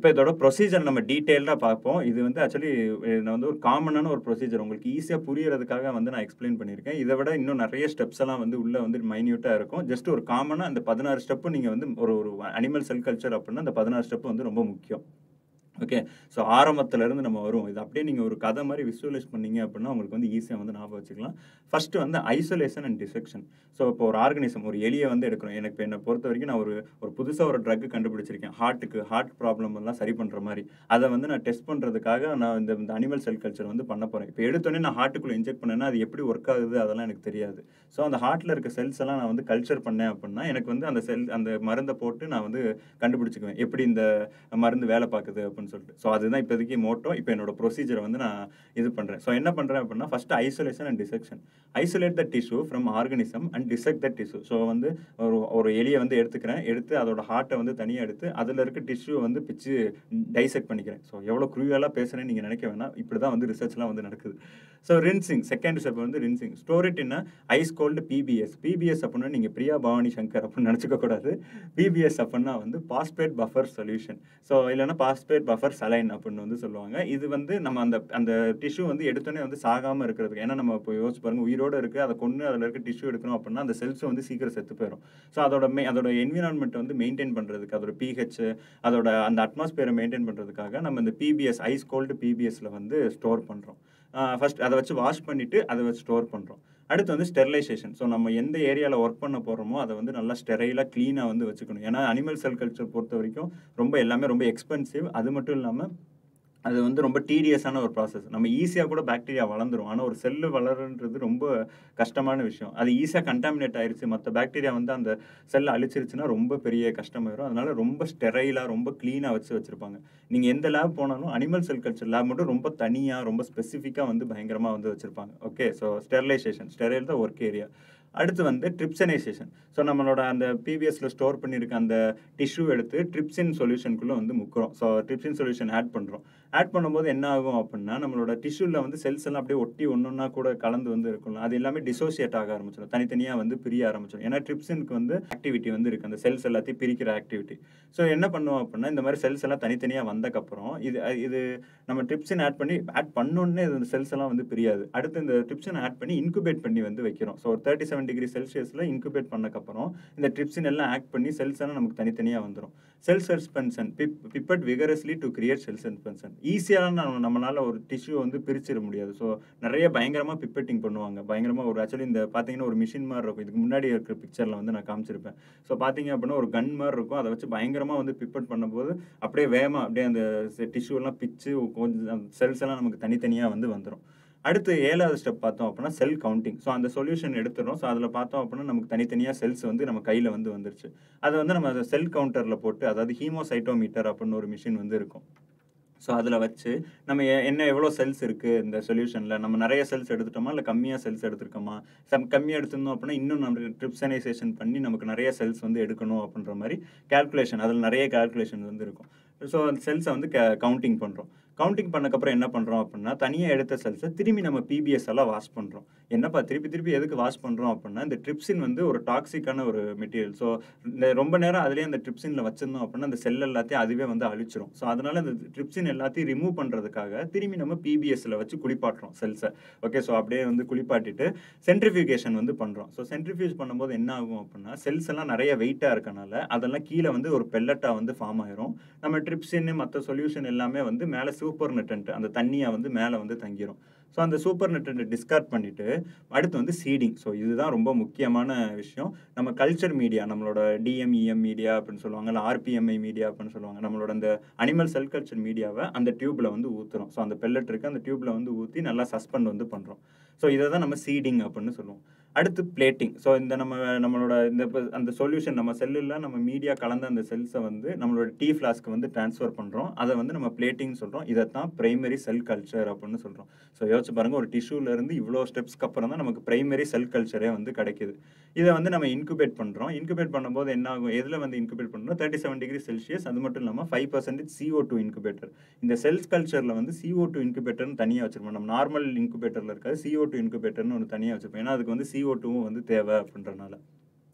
இப்ப இதோட ப்ரொசீஜர் நம்ம டீட்டெயில்டா பார்ப்போம். இது வந்து ஆக்சுவலி நான் வந்து ஒரு காமனான ஒரு ப்ரொசீஜர் உங்களுக்கு ஈஸியா புரியறதுக்காக வந்து நான் எக்ஸ்ப்ளைன் பண்ணியிருக்கேன். இத விட இன்னும் நெறைய ஸ்டெப்ஸ் எல்லாம் வந்து உள்ள வந்து மைன்யூட்டா இருக்கும். ஜஸ்ட் ஒரு காமனா அந்த 16 ஸ்டெப் நீங்க வந்து ஒரு ஒரு அனிமல் செல் கல்ச்சர் அப்டின்னா அந்த 16 ஸ்டெப் வந்து ரொம்ப முக்கியம். ஓகே. ஸோ ஆரம்பத்துல நம்ம வருவோம். இத அப்படியே நீங்க ஒரு கதை மாரி விசுவலைஸ் பண்ணீங்க அப்படின்னா, உங்களுக்கு வந்து ஈஸியா வந்து ஞாபகம் வச்சுக்கலாம். ஃபர்ஸ்ட் வந்து ஐசோலேஷன் அண்ட் டிசெக்ஷன். ஸோ இப்போ ஒரு ஆர்கானிசம் ஒரு எலிய வந்து எடுக்கிறோம். என்ன பொறுத்தவரைக்கும் நான் ஒரு ஒரு புதுசா ஒரு ட்ரக் கண்டுபிடிச்சிருக்கேன். ஹார்ட் ப்ராப்ளம் எல்லாம் சரி பண்ற மாரி. அத வந்து நான் டெஸ்ட் பண்றதுக்காக நான் இந்த இந்த அனிமல் செல் கல்ச்சர் வந்து பண்ண போறேன். இப்ப எடுத்தோனே நான் ஹார்ட்க்குள்ள இன்ஜெக்ட் பண்ணேன்னா, அது எப்படி வொர்க் ஆகுது அதெல்லாம் எனக்கு தெரியாது. ஸோ அந்த ஹார்ட்ல இருக்க செல்ஸ் எல்லாம் நான் வந்து கல்ச்சர் பண்ணேன் அப்படின்னா, எனக்கு வந்து அந்த மருந்த போட்டு நான் வந்து கண்டுபிடிச்சுக்குவேன். எப்படி இந்த மருந்து வேலை பார்க்குது அப்படின்னு சொல்லிட்டு. ஸோ அதுதான் இப்போதைக்கு மோட்டோ. இப்போ என்னோட ப்ரொசீஜர வந்து நான் இது பண்றேன். ஸோ என்ன பண்றேன் அப்படின்னா, first isolation and dissection. Isolate the tissue from organism and dissect the tissue. So வந்து ஒரு ஒரு எலிய வந்து எடுத்துக்கிறேன். எடுத்து அதோட ஹார்ட்ட வந்து தனியா எடுத்து, அதுல இருக்க டிஷ்யூ வந்து பிச்சு டைசெக்ட் பண்ணிக்கிறேன். ஸோ எவ்வளோ க்ரூயலா பேசுறேன்னு நீங்க நினைக்க வேணாம். இப்படி தான் வந்து ரிசர்ச்லாம் வந்து நடக்குது. ஸோ ரின்சிங் செகண்ட் ஸ்டெப் வந்து rinsing. Store it in ice cold PBS. PBS அப்படின்னா நீங்க பிரியா பவானி சங்கர் அப்படின்னு நினைச்சுக்க கூடாது. பிபிஎஸ் அப்படின்னா வந்து பாஸ்பேட் பஃபர் சொல்யூஷன். ஸோ இல்லன்னா பாஸ்பேட் பஃபர் சலைன் அப்படின்னு வந்து சொல்லுவாங்க. இது வந்து நம்ம அந்த அந்த டிஷ்யூ வந்து எடுத்தோனே வந்து சாகாம இருக்கிறதுக்கு. ஏன்னா நம்ம இப்போ யோசிச்சு பாருங்க உயிரோட இருக்கு. அத கொன்னு அதுல இருக்க டிஷ்யூ எடுக்கணும் அப்படின்னா அந்த செல்ஸ் வந்து சீக்கிரம் செத்து போயிரும். ஸோ அதோட என்விரான்மென்ட் வந்து மெயின்டெயின் பண்றதுக்கு அதோட பிஹெச் அதோட அந்த அட்மாஸ்பியரை மெயின்டெயின் பண்றதுக்காக நம்ம இந்த பிபிஎஸ் ஐஸ் கோல்டு பிபிஎஸ்ல வந்து ஸ்டோர் பண்றோம். ஃபர்ஸ்ட் அத வச்சு வாஷ் பண்ணிட்டு அத வச்சு ஸ்டோர் பண்றோம். அடுத்து வந்து ஸ்டெரிலைசேஷன். ஸோ நம்ம எந்த ஏரியால வொர்க் பண்ண போறோமோ, அத வந்து நல்லா ஸ்டெரைலா, கிளீனா வந்து வச்சுக்கணும். ஏன்னா அனிமல் செல் கல்ச்சர் பொறுத்தவரைக்கும் எல்லாமே ரொம்ப எக்ஸ்பென்சிவ். அது மட்டும் இல்லாம அது வந்து ரொம்ப டீடியஸான ஒரு ப்ராசஸ். நம்ம ஈஸியா கூட பாக்டீரியா வளர்ந்துரும். ஆனா ஒரு செல்லு வளர்றன்றது ரொம்ப கஷ்டமான விஷயம். அது ஈஸியா கன்டாமினேட் ஆயிருச்சு. மத்த பாக்டீரியா வந்து அந்த செல்ல அழிச்சிருச்சுன்னா ரொம்ப பெரிய கஷ்டமாயிரும். அதனால ரொம்ப ஸ்டெரைலா, ரொம்ப கிளீனா வச்சிருப்பாங்க. நீங்க எந்த லேப் போனாலும் அனிமல் செல் கல்ச்சர் லேப் மட்டும் ரொம்ப தனியா, ரொம்ப ஸ்பெசிஃபிக்கா வந்து பயங்கரமா வந்து வச்சிருப்பாங்க. ஓகே. So sterilization. ஸ்டெரைல் தான் வொர்க் ஏரியா. அடுத்து வந்து ட்ரிப்சனைசேஷன். ஸோ நம்மளோட அந்த பிவிஎஸ்ல ஸ்டோர் பண்ணியிருக்க அந்த டிஷ்யூ எடுத்து ட்ரிப்சின் சொல்யூஷனுக்குள்ள வந்து முக்குறோம். ஸோ ட்ரிப்சின் சொல்யூஷன் ஆட் பண்றோம். ஆட் பண்ணும்போது என்ன ஆகும் அப்டின்னா, நம்மளோட டிஷ்யூல வந்து செல்ஸ் எல்லாம் அப்படியே ஒட்டி ஒண்ணொன்னா கூட கலந்து வந்து இருக்கும்ல. அது எல்லாமே டிசோசியேட் ஆக ஆரம்பிச்சுரும். தனித்தனியா வந்து பிரிய ஆரம்பிச்சுரும். ஏன்னா ட்ரிப்சினுக்கு வந்து ஆக்டிவிட்டி வந்து இருக்கு. அந்த செல்ஸ் எல்லாத்தையும் பிரிக்கிற ஆக்டிவிட்டி. ஸோ என்ன பண்ணுவோம் அப்டின்னா, இந்த மாரி செல்ஸ் எல்லாம் தனித்தனியா வந்தக்கப்புறம், இது நம்ம ட்ரிப்சின் ஆட் பண்ணோனே இந்த செல்ஸ் எல்லாம் வந்து பிரியாது. அடுத்து இந்த ட்ரிப்சின் ஆட் பண்ணி இன்குபேட் பண்ணி வந்து வைக்கிறோம். ஸோ 37 டிகிரி செல்சியஸ்ல இன்குபேட் பண்ணக்கப்புறம், இந்த ட்ரிப்சின் எல்லாம் ஆக்ட் பண்ணி செல்ஸ் எல்லாம் நமக்கு தனித்தனியா வந்துரும். Cell suspension pipette vigorously to create cell suspension. ஈஸியா நம்மனால ஒரு டிஷ்யூ வந்து பிரிச்சிட முடியாது. ஸோ நெறைய பயங்கரமா பிப்பெட்டிங் பண்ணுவாங்க. பயங்கரமா ஒரு ஆக்சுவலி இந்த பார்த்தீங்கன்னா, ஒரு மெஷின் மாரி இருக்கும். இதுக்கு முன்னாடி இருக்கிற பிக்சர்ல வந்து நான் காமிச்சிருப்பேன். ஸோ பார்த்தீங்க அப்டின்னா, ஒரு கன் மாரி இருக்கும். அத வச்சு பயங்கரமா வந்து பிப்பெட் பண்ணும்போது, அப்படியே வேகமா அப்படியே அந்த டிஷ்யூ எல்லாம் பிச்சு கொஞ்சம் செல்ஸ் எல்லாம் நமக்கு தனித்தனியா வந்து வந்துரும். அடுத்து 7வது ஸ்டெப் பார்த்தோம் அப்டின்னா, செல் கவுண்டிங். ஸோ அந்த சொல்யூஷன் எடுத்துறோம். ஸோ அதில பார்த்தோம் அப்டின்னா, நமக்கு தனித்தனியா செல்ஸ் வந்து நம்ம கையில வந்து வந்துருச்சு. அத வந்து நம்ம செல் கவுண்டர்ல போட்டு, அதாவது ஹீமோசைட்டோமீட்டர் அப்டின்னு ஒரு மிஷின் வந்து இருக்கும். ஸோ அதில வச்சு, நம்ம எவ்வளோ செல்ஸ் இருக்கு இந்த சொல்யூஷன்ல. நம்ம நெறைய செல்ஸ் எடுத்துட்டோமா? இல்ல கம்மியா செல்ஸ் எடுத்திருக்கோமா? கம்மியா எடுத்திருந்தோம் அப்டின்னா, இன்னும் நம்ம ட்ரிப்சனைசேஷன் பண்ணி நமக்கு நெறைய செல்ஸ் வந்து எடுக்கணும் அப்டின்ற மாரி கால்குலேஷன் அதில நெறைய கால்குலேஷன் வந்து இருக்கும். ஸோ அந்த செல்ஸ வந்து கவுண்டிங் பண்றோம். கவுண்டிங் பண்ணக்கப்புறம் என்ன பண்றோம் அப்டின்னா, தனியா எடுத்த செல்ஸ திரும்பி நம்ம பிபிஎஸ் ஆல வாஷ் பண்றோம். என்னப்பா திருப்பி திருப்பி எதுக்கு வாஷ் பண்றோம் அப்டின்னா, இந்த ட்ரிப்சின் வந்து ஒரு டாக்ஸிக்கான ஒரு மெட்டீரியல். ஸோ இந்த ரொம்ப நேரம் அதிலேயே அந்த ட்ரிப்சின்ல வச்சிருந்தோம் அப்டின்னா, அந்த செல் எல்லாத்தையும் அதுவே வந்து அழிச்சிரும். ஸோ அதனால இந்த ட்ரிப்சின் எல்லாத்தையும் ரிமூவ் பண்றதுக்காக திரும்பி நம்ம பிபிஎஸ்ல வச்சு குளிப்பாட்டுறோம் செல்ஸ. ஓகே. ஸோ அப்படியே வந்து குளிப்பாட்டிட்டு சென்ட்ரிஃபியூகேஷன் வந்து பண்றோம். ஸோ சென்ட்ரிஃபியூஜ் பண்ணும்போது என்ன ஆகும் அப்டின்னா, செல்ஸ் எல்லாம் நெறைய வெயிட்டா இருக்கனால, அதெல்லாம் கீழ வந்து ஒரு பெல்லட்டா வந்து ஃபார்ம் ஆயிரும். நம்ம ட்ரிப்சின் மத்த சொல்யூஷன் எல்லாமே வந்து மேல சூப்பர் நட்டன்ட் அந்த தண்ணியா வந்து மேல வந்து தங்கிரும். ஸோ அந்த சூப்பர் நட்டன்ட்ட டிஸ்கார்ட் பண்ணிட்டு, அடுத்து வந்து சீடிங். ஸோ இதுதான் ரொம்ப முக்கியமான விஷயம். நம்ம கல்ச்சர் மீடியா நம்மளோட டிஎம்இஎம் மீடியா அப்டின்னு சொல்லுவாங்க. இல்ல ஆர்பிஎம்ஐ மீடியா அப்டின்னு சொல்லுவாங்க. நம்மளோட அந்த அனிமல் செல் கல்ச்சர் மீடியாவ அந்த டியூப்ல வந்து ஊத்துறோம். ஸோ அந்த பெல்லட் இருக்கு. அந்த டியூப்ல வந்து ஊத்தி நல்லா சஸ்பெண்ட் வந்து பண்றோம். ஸோ இத தான் நம்ம சீடிங் அப்டின்னு சொல்லுவோம். அடுத்து பிளேட்டிங். ஸோ இந்த நம்மளோட இந்த அந்த சொல்யூஷன் நம்ம செல்லுல நம்ம மீடியா கலந்த அந்த செல்ஸ வந்து நம்மளோட டீ ஃபிளாஸ்க்கு வந்து ட்ரான்ஸ்ஃபர் பண்றோம். அத வந்து நம்ம பிளேட்டிங்ன்னு சொல்றோம். இதத்தான் பிரைமரி செல் கல்ச்சர் அப்டின்னு சொல்றோம். ஸோ யோசிச்சு பாருங்க ஒரு டிஷ்யூல இருந்து இவ்ளோ ஸ்டெப்ஸ்க்கு அப்புறம் தான் நமக்கு பிரைமரி செல் கல்ச்சரே வந்து கிடைக்குது. இத வந்து நம்ம இன்குபேட் பண்றோம். இன்குபேட் பண்ணும்போது என்ன ஆகும்? எதுல வந்து இன்குபேட் பண்றோம்? 37 டிகிரி செல்சியஸ். அது மட்டும் இல்லாம 5% CO2 இன்குபேட்டர். இந்த செல்ஸ் கல்ச்சர்ல வந்து CO2 இன்குபேட்டர்ன்னு தனியா வச்சிருப்போம். நம்ம நார்மல் இன்குபேட்டர்ல இருக்காது. CO2 இன்குபேட்டர்ன்னு ஒண்ணு தனியா வச்சிருப்போம். ஏன்னா அதுக்கு வந்து CO2வும் வந்து தேவை அப்டின்றனால.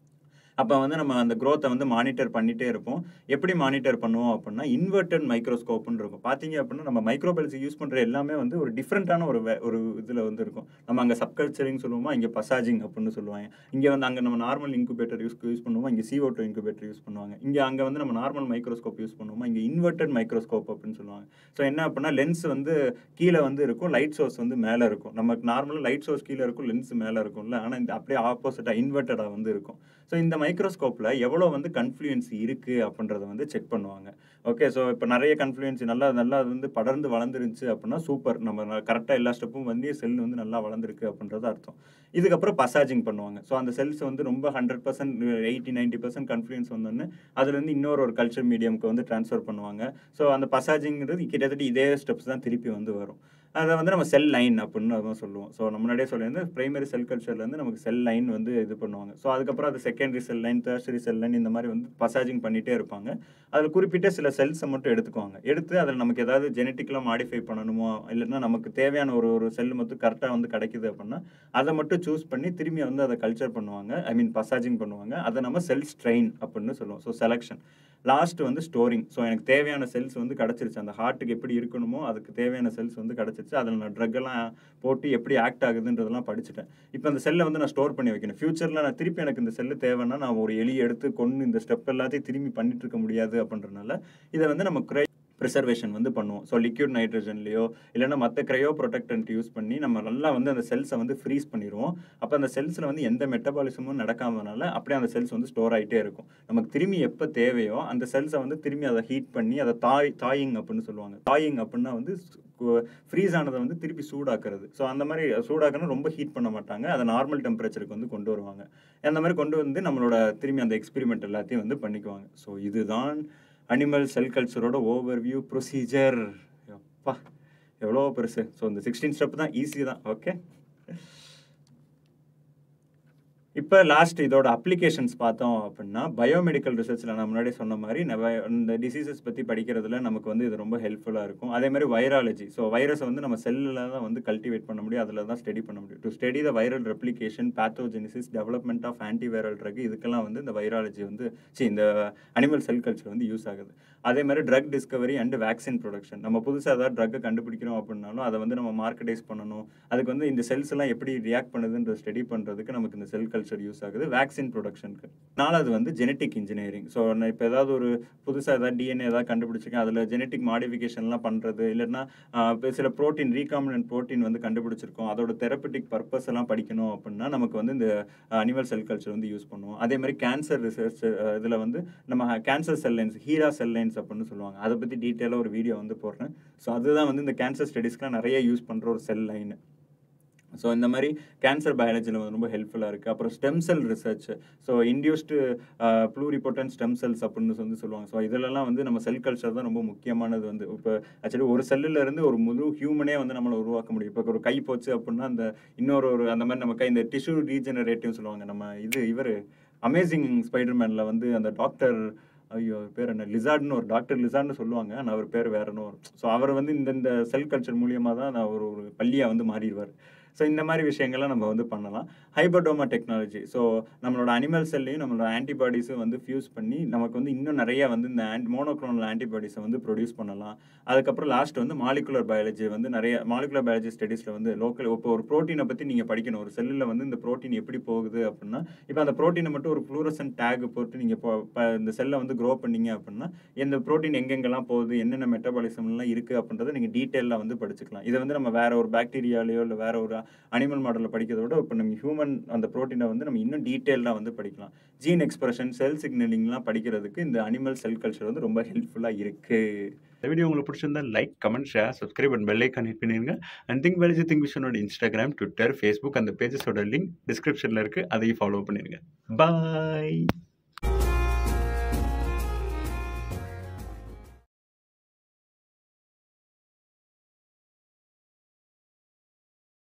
அப்போ வந்து நம்ம அந்த growth-அ வந்து மானிட்டர் பண்ணிட்டே இருப்போம். எப்படி மானிட்டர் பண்ணுவோம் அப்படின்னா, இன்வெர்ட்டட் மைக்ரோஸ்கோப்னு இருக்கும். பார்த்தீங்க அப்படின்னா, நம்ம மைக்ரோபயாலஜி யூஸ் பண்ற எல்லாமே வந்து ஒரு டிஃபரெண்டான ஒரு இதுல வந்து இருக்கும். நம்ம அங்க சப்கல்ச்சரிங் சொல்லுவோமா, இங்க பசாஜிங் அப்படின்னு சொல்லுவாங்க. இங்க வந்து அங்க நம்ம நார்மல் இன்குபேட்டர் யூஸ் பண்ணுவோமா, இங்க CO2 இன்குபேட்டர் யூஸ் பண்ணுவாங்க. அங்க வந்து நம்ம நார்மல் மைக்ரோஸ்கோப் யூஸ் பண்ணுவோமா, இங்க இன்வெர்ட்டட் மைக்ரோஸ்கோப் அப்படின்னு சொல்லுவாங்க. ஸோ என்ன அப்படின்னா, லென்ஸ் வந்து கீழ வந்து இருக்கும். லைட் சோர்ஸ் வந்து மேல இருக்கும். நமக்கு நார்மலா லைட் சோர்ஸ் கீழ இருக்கும். லென்ஸ் மேல இருக்கும்ல. ஆனா இந்த அப்படியே ஆப்போசிட்டா இன்வெர்ட்டடா வந்து இருக்கும். ஸோ இந்த மைக்ரோஸ்கோப்ல எவ்வளோ வந்து கன்ஃப்ளூயன்சி இருக்கு அப்படின்றத வந்து செக் பண்ணுவாங்க. ஓகே. ஸோ இப்ப நெறைய கன்ஃப்ளூயன்சி நல்லா நல்லா அது வந்து படர்ந்து வளர்ந்துருந்துச்சு அப்படின்னா, சூப்பர். நம்ம கரெக்ட்டா எல்லா ஸ்டெப்பும் வந்து செல் வந்து நல்லா வளர்ந்திருக்கு அப்படின்றது அர்த்தம். இதுக்கப்புறம் பசாஜிங் பண்ணுவாங்க. ஸோ அந்த செல்ஸ் வந்து ரொம்ப 100% 80, 90% கன்ஃப்ளூயன்ஸ் வந்தோனே, அதுலேருந்து இன்னொரு கல்ச்சர் மீடியம்க்கு வந்து ட்ரான்ஸ்ஃபர் பண்ணுவாங்க. ஸோ அந்த பசாஜிங்கிறது கிட்டத்தட்ட இதே ஸ்டெப்ஸ் தான் திருப்பி வந்து வரும். அத வந்து நம்ம செல் லைன் அப்படின்னு நம்ம சொல்லுவோம். ஸோ நான் முன்னாடியே சொல்லியிருந்தேன். பிரைமரி செல் கல்ச்சர்லேருந்து நமக்கு செல் லைன் வந்து இது பண்ணுவாங்க. ஸோ அதுக்கப்புறம் அது செகண்டரி செல் லைன், டெர்ஷரி செல் லைன் இந்த மாரி வந்து பசாஜிங் பண்ணிட்டே இருப்பாங்க. அதில குறிப்பிட்ட சில செல்ஸ மட்டும் எடுத்துக்குவாங்க. எடுத்து அதில நமக்கு ஏதாவது ஜெனடிக்கலா மாடிஃபை பண்ணணுமோ, இல்லன்னா நமக்கு தேவையான ஒரு ஒரு செல் மட்டும் கரெக்ட்டா வந்து கிடைக்குது அப்படின்னா, அத மட்டும் சூஸ் பண்ணி திரும்பி வந்து அத கல்ச்சர் பண்ணுவாங்க. ஐ மீன் பசாஜிங் பண்ணுவாங்க. அத நம்ம செல் ஸ்ட்ரெயின் அப்படின்னு சொல்லுவோம். So selection. லாஸ்ட் வந்து ஸ்டோரிங். ஸோ எனக்கு தேவையான செல்ஸ் வந்து கிடைச்சிருச்சு. அந்த ஹார்ட்‌டுக்கு எப்படி இருக்கணுமோ, அதுக்கு தேவையான செல்ஸ் வந்து கிடைச்சிருச்சு. அதில நான் ட்ரக் எல்லாம் போட்டு எப்படி ஆக்ட் ஆகுதுன்றதெல்லாம் படிச்சுட்டேன். இப்ப அந்த செல்ல வந்து நான் ஸ்டோர் பண்ணி வைக்கணும். ஃபியூச்சர்ல நான் திருப்பி எனக்கு இந்த செல்லு தேவைன்னா, நான் ஒரு எலிய எடுத்து கொன்னு இந்த ஸ்டெப் எல்லாத்தையும் திரும்பி பண்ணிட்டு இருக்க முடியாது அப்படின்றனால, இத வந்து நம்ம பிரிசர்வேஷன் வந்து பண்ணுவோம். ஸோ லிக்விட் நைட்ரஜன்லயோ, இல்லன்னா மத்த கிரையோ புரொடெக்டன்ட் யூஸ் பண்ணி நம்ம நல்லா வந்து அந்த செல்ஸ வந்து ஃப்ரீஸ் பண்ணிருவோம். அப்ப அந்த செல்ஸ்ல வந்து எந்த மெட்டபாலிசமும் நடக்காதனால, அப்படியே அந்த செல்ஸ் வந்து ஸ்டோர் ஆயிட்டே இருக்கும். நமக்கு திரும்பி எப்ப தேவையோ, அந்த செல்ஸ வந்து திரும்பி அத ஹீட் பண்ணி அத தாயிங் அப்படின்னு சொல்லுவாங்க. தாயிங் அப்படின்னா வந்து ஃப்ரீஸ் ஆனத வந்து திருப்பி சூடாக்குறது. ஸோ அந்த மாரி சூடாக்குனா ரொம்ப ஹீட் பண்ண மாட்டாங்க. அத நார்மல் டெம்பரேச்சருக்கு வந்து கொண்டு வருவாங்க. அந்த மாரி கொண்டு வந்து நம்மளோட திரும்பி அந்த எக்ஸ்பெரிமென்ட் எல்லாத்தையும் வந்து பண்ணிக்குவாங்க. ஸோ இதுதான் அனிமல் செல் கல்ச்சரோட ஓவர்வியூ ப்ரொசீஜர். யப்பா! எவ்வளோ பெருசு. ஸோ இந்த 16 ஸ்டெப் தான் ஈஸி தான். ஓகே. இப்ப லாஸ்ட் இதோட அப்ளிகேஷன்ஸ் பார்த்தோம் அப்படின்னா, பயோமெடிக்கல் ரிசர்ச்ல நான் முன்னாடியே சொன்ன மாரி இந்த டிசீஸஸ் பத்தி படிக்கிறதுல நமக்கு வந்து இது ரொம்ப ஹெல்ப்ஃபுல்லா இருக்கும். அதே மாரி வைராலஜி. ஸோ வைரஸ வந்து நம்ம செல்லுல தான் வந்து கல்டிவேட் பண்ண முடியும். அதில தான் ஸ்டடி பண்ண முடியும். To study the viral replication, pathogenesis, development of antiviral drug இதுக்கெல்லாம் வந்து இந்த வைராலஜி வந்து இந்த அனிமல் செல் கல்ச்சர் வந்து யூஸ் ஆகுது. அதே மாரி drug discovery and vaccine production. நம்ம புதுசா ஏதாவது ட்ரக்க கண்டுபிடிக்கிறோம் அப்படின்னாலும், அத வந்து நம்ம மார்க்கெட்டைஸ் பண்ணணும். அதுக்கு வந்து இந்த செல்ஸ் எல்லாம் எப்படி ரியாக்ட் பண்ணுதுன்ற ஸ்டடி பண்றதுக்கு நமக்கு இந்த செல் கல்ச்சர் யூஸ் ஆகுது. வேக்சின் புரொடக்ஷனுக்கு. 4வது வந்து ஜெனடிக் இன்ஜினியரிங். ஸோ நான் இப்ப ஏதாவது ஒரு புதுசா ஏதாவது டிஎன்ஏ ஏதாவது கண்டுபிடிச்சிருக்கேன். அதில ஜெனடிக் மாடிஃபிகேஷன்லாம் பண்றது. இல்லன்னா சில புரோட்டீன் ரீகாம்பினன்ட் புரோட்டீன் வந்து கண்டுபிடிச்சிருக்கோம். அதோட தெரபெட்டிக் பர்ப்பஸ் எல்லாம் படிக்கணும் அப்படின்னா, நமக்கு வந்து இந்த அனிமல் செல் கல்ச்சர் வந்து யூஸ் பண்ணுவோம். அதே மாரி கேன்சர் ரிசர்ச் இதில வந்து நம்ம கேன்சர் செல் லைன்ஸ், ஹீரா செல் லைன்ஸ் அப்படின்னு சொல்லுவாங்க. அத பத்தி டீட்டெயிலா ஒரு வீடியோ வந்து போடுறேன். ஸோ அதுதான் வந்து இந்த கேன்சர் ஸ்டடீஸ்க்குலாம் நெறைய யூஸ் பண்ற ஒரு செல் லைன். ஸோ இந்த மாரி கேன்சர் பயாலஜில வந்து ரொம்ப ஹெல்ப்ஃபுல்லா இருக்கு. அப்புறம் stem cell research. So induced pluripotent stem cells அப்படின்னு வந்து சொல்லுவாங்க. ஸோ இதுலலாம் வந்து நம்ம செல் கல்ச்சர் தான் ரொம்ப முக்கியமானது வந்து. இப்ப ஆக்சுவலி ஒரு செல்லுல இருந்து ஒரு முழு ஹியூமனே வந்து நம்மள உருவாக்க முடியும். இப்ப ஒரு கை போச்சு அப்படின்னா, அந்த இன்னொரு அந்த மாரி நம்ம கை இந்த டிஷ்யூ ரீஜெனரேட்டிவ் சொல்லுவாங்க. நம்ம இவரு அமேசிங் ஸ்பைடர் மேன்ல வந்து அந்த டாக்டர் ஐயோ! அவர் பேர் என்ன? லிசார்ட்ன்னு ஒரு டாக்டர் லிசார்ட்ன்னு சொல்லுவாங்க. ஆனா அவர் பேர் வேற என்னவோ வரும். ஸோ அவர் வந்து இந்த செல் கல்ச்சர் மூலியமா தான் நான் ஒரு பல்லியா வந்து மாறிருவாரு. ஸோ இந்த மாரி விஷயங்கள்லாம் நம்ம வந்து பண்ணலாம். ஹைபர்டோமா டெக்னாலஜி. ஸோ நம்மளோட அனிமல் செல்லையும் நம்மளோட ஆன்டிபாடிஸும் வந்து ஃபியூஸ் பண்ணி நமக்கு வந்து இன்னும் நெறைய வந்து இந்த மோனோக்ளோனல் ஆன்டிபாடிஸ வந்து ப்ரொடியூஸ் பண்ணலாம். அதுக்கப்புறம் லாஸ்ட் வந்து மாலிகுலர் பயாலஜி வந்து நெறைய மாலிகுலர் பயாலஜி ஸ்டடீஸ்ல வந்து இப்போ ஒரு புரோட்டீன பத்தி நீங்க படிக்கணும். ஒரு செல்லுல வந்து இந்த புரோட்டீன் எப்படி போகுது அப்படின்னா, இப்ப அந்த புரோட்டீன மட்டும் ஒரு ஃப்ளூரசன்ட் டேக் போட்டு நீங்க இந்த செல்ல வந்து குரோ பண்ணீங்க அப்படின்னா, இந்த புரோட்டீன் எங்கெங்கெல்லாம் போகுது, என்னென்ன மெட்டபாலிசம்லாம் இருக்கு அப்படின்றத நீங்க டீட்டெயிலா வந்து படிச்சுக்கலாம். இத வந்து நம்ம வேற ஒரு பாக்டீரியாலயோ இல்ல வேற ஒரு அனிமல் மாடல்ல படிக்கிறத விட, இப்ப நம்ம ஹியூமன் அந்த புரோட்டீன வந்து நம்ம இன்னும் டீட்டெயில்டா வந்து படிக்கலாம். ஜீன் எக்ஸ்பிரஷன், செல் சிக்னலிங்லாம் படிக்கிறதுக்கு இந்த அனிமல் செல் கல்ச்சர் வந்து ரொம்ப ஹெல்ப்ஃபுல்லா இருக்கு. இந்த வீடியோ உங்களுக்கு பிடிச்சிருந்தா like, comment, share, subscribe and bell icon hit பண்ணிருங்க. அண்ட் திங்க் பயாலஜி திங்க் விஷனோட இன்ஸ்டாகிராம், ட்விட்டர், Facebook அந்த பேஜஸோட லிங்க் டிஸ்கிரிப்ஷன்ல இருக்கு. அதையும் ஃபாலோ பண்ணிருங்க. பாய்.